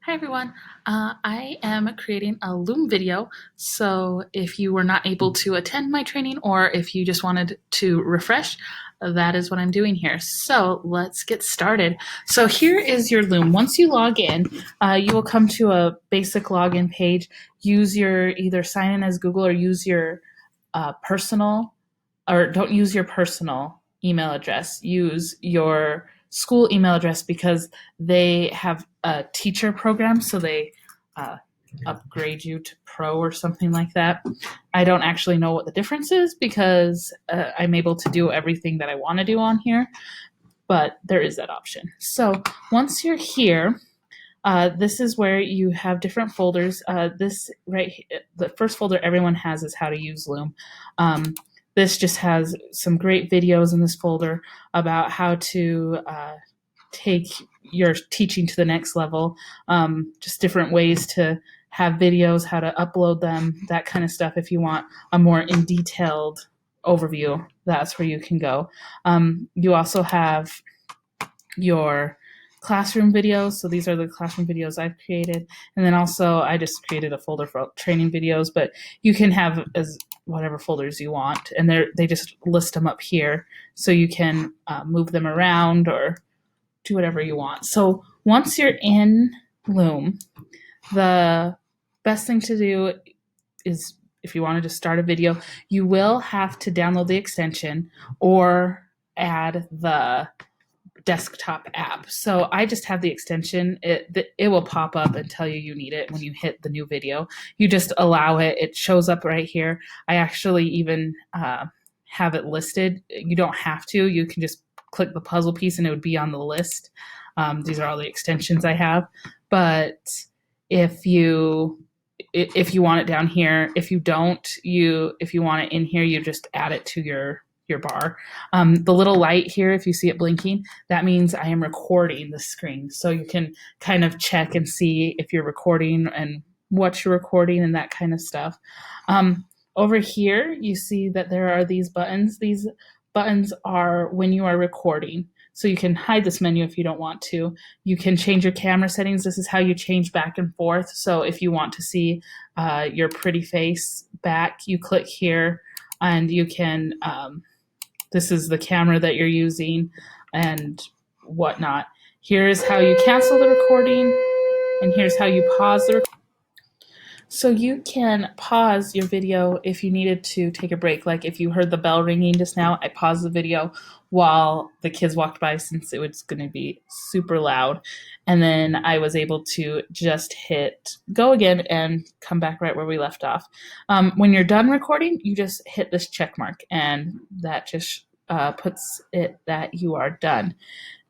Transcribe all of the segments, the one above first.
Hi everyone. I am creating a Loom video, so if you were not able to attend my training or if you just wanted to refresh, that is what I'm doing here. So let's get started. So here is your Loom. Once you log in, you will come to a basic login page. Use your either sign in as Google or use your personal, or don't use your personal email address. Use your school email address because they have a teacher program, so they uh, upgrade you to pro or something like that. I don't actually know what the difference is because I'm able to do everything that I want to do on here, but there is that option. So once you're here, this is where you have different folders. This right, the first folder everyone has is how to use Loom. This just has some great videos in this folder about how to take your teaching to the next level. Just different ways to have videos, how to upload them, that kind of stuff. If you want a more in detailed overview, that's where you can go. You also have your classroom videos. So these are the classroom videos I've created. And then also I just created a folder for training videos, but you can have as whatever folders you want. And they just list them up here. So you can move them around or do whatever you want. So once you're in Loom, the best thing to do is if you wanted to start a video, you will have to download the extension or add the desktop app. So I just have the extension. It will pop up and tell you you need it when you hit the new video. You just allow it. It shows up right here. I actually even have it listed. You don't have to. You can just click the puzzle piece and it would be on the list. These are all the extensions I have. But if you want it down here, if you don't, if you want it in here, you just add it to your bar. The little light here, if you see it blinking, that means I am recording the screen. So you can kind of check and see if you're recording and what you're recording and that kind of stuff. Over here, you see that there are these buttons. These buttons are when you are recording. So you can hide this menu if you don't want to. You can change your camera settings. This is how you change back and forth. So if you want to see your pretty face back, you click here and you can this is the camera that you're using and whatnot. Here's how you cancel the recording, and here's how you pause the recording. So you can pause your video if you needed to take a break. Like if you heard the bell ringing just now, I paused the video while the kids walked by since it was going to be super loud. And then I was able to just hit go again and come back right where we left off. When you're done recording, you just hit this check mark and that just puts it that you are done.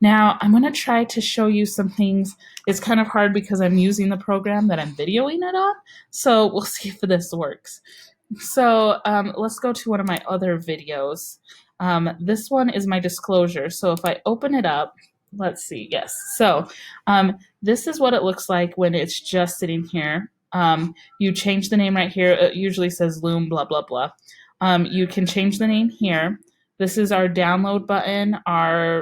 Now, I'm going to try to show you some things. It's kind of hard because I'm using the program that I'm videoing it on, so we'll see if this works. So let's go to one of my other videos. This one is my disclosure. So if I open it up, let's see, yes. So this is what it looks like when it's just sitting here. You change the name right here. It usually says Loom, blah, blah, blah. You can change the name here. This is our download button.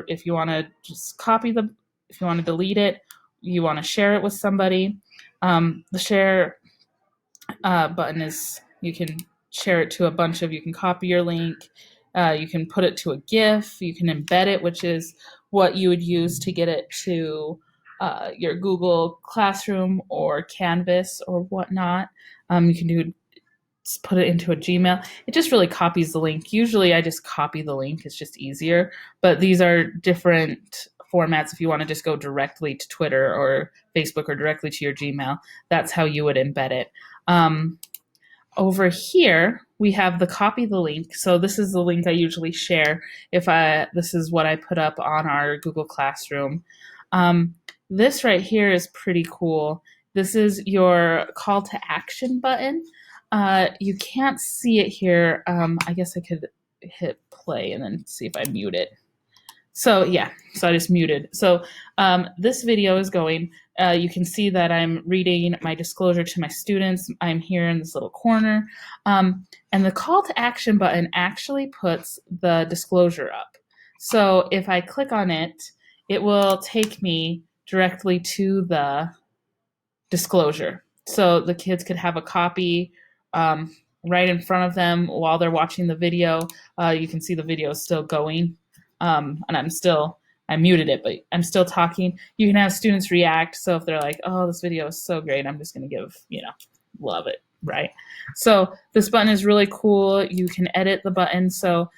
If you want to just if you want to delete it, you want to share it with somebody. The share button is you can share it to a bunch of, you can copy your link, you can put it to a GIF, you can embed it, which is what you would use to get it to your Google Classroom or Canvas or whatnot. You can put it into a Gmail. It just really copies the link. Usually I just copy the link. It's just easier. But these are different formats if you want to just go directly to Twitter or Facebook or directly to your Gmail. That's how you would embed it. Over here, we have the copy the link. So this is the link I usually share this is what I put up on our Google Classroom. This right here is pretty cool. This is your call to action button. You can't see it here. I guess I could hit play and then see if I mute it. So yeah, so I just muted. So this video is going. You can see that I'm reading my disclosure to my students. I'm here in this little corner. And the call to action button actually puts the disclosure up. So if I click on it, it will take me directly to the disclosure. So the kids could have a copy right in front of them while they're watching the video. You can see the video is still going. And I muted it, but I'm still talking. You can have students react. So if they're like, oh, this video is so great, I'm just going to give, love it, right? So this button is really cool. You can edit the button. So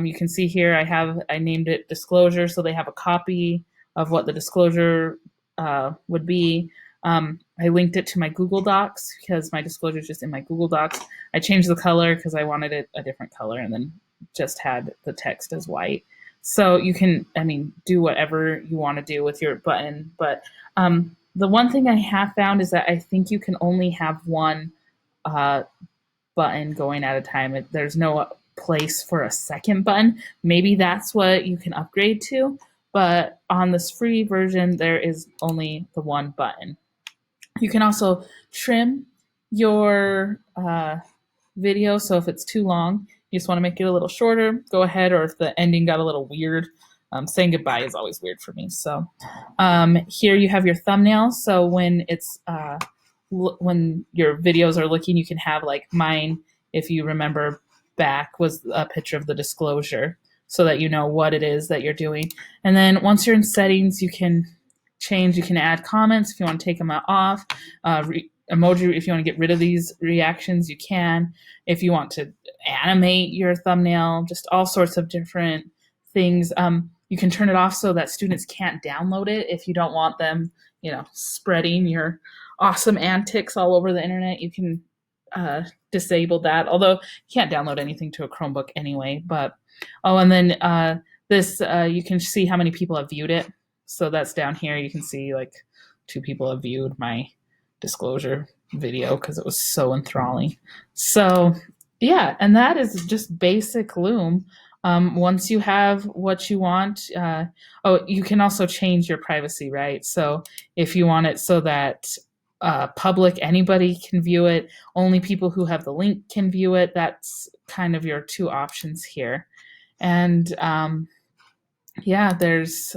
you can see here, I named it disclosure. So they have a copy of what the disclosure would be. I linked it to my Google Docs because my disclosure is just in my Google Docs. I changed the color because I wanted it a different color, and then just had the text as white. So you can, do whatever you want to do with your button. But the one thing I have found is that I think you can only have one button going at a time. There's no place for a second button. Maybe that's what you can upgrade to. But on this free version, there is only the one button. You can also trim your video. So if it's too long, you just want to make it a little shorter, go ahead. Or if the ending got a little weird, saying goodbye is always weird for me. So here you have your thumbnail. So when it's when your videos are looking, you can have like mine, if you remember back, was a picture of the disclosure so that you know what it is that you're doing. And then once you're in settings, you can change, you can add comments if you want to take them off, emoji if you want to get rid of these reactions, you can. If you want to animate your thumbnail, just all sorts of different things. You can turn it off so that students can't download it if you don't want them, spreading your awesome antics all over the internet. You can disable that, although you can't download anything to a Chromebook anyway. But and then this you can see how many people have viewed it. So that's down here. You can see like 2 people have viewed my disclosure video because it was so enthralling. So yeah, and that is just basic Loom. Once you have what you want, you can also change your privacy, right? So if you want it so that public, anybody can view it, only people who have the link can view it, that's kind of your 2 options here. And there's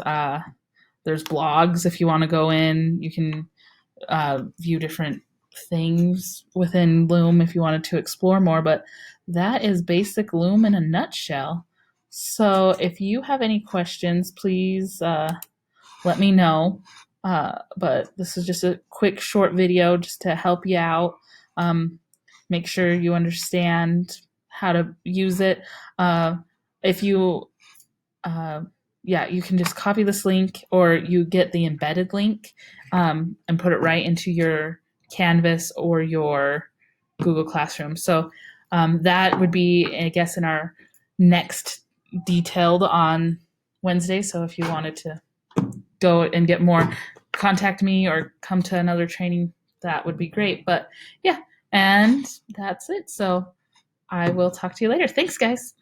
blogs. If you want to go in, you can view different things within Loom if you wanted to explore more. But that is basic Loom in a nutshell. So if you have any questions, please let me know. But this is just a quick short video just to help you out. Make sure you understand how to use it. If you you can just copy this link, or you get the embedded link and put it right into your Canvas or your Google Classroom. So that would be, I guess, in our next detailed on Wednesday. So if you wanted to go and get more, contact me or come to another training, that would be great. But yeah, and that's it. So I will talk to you later. Thanks, guys.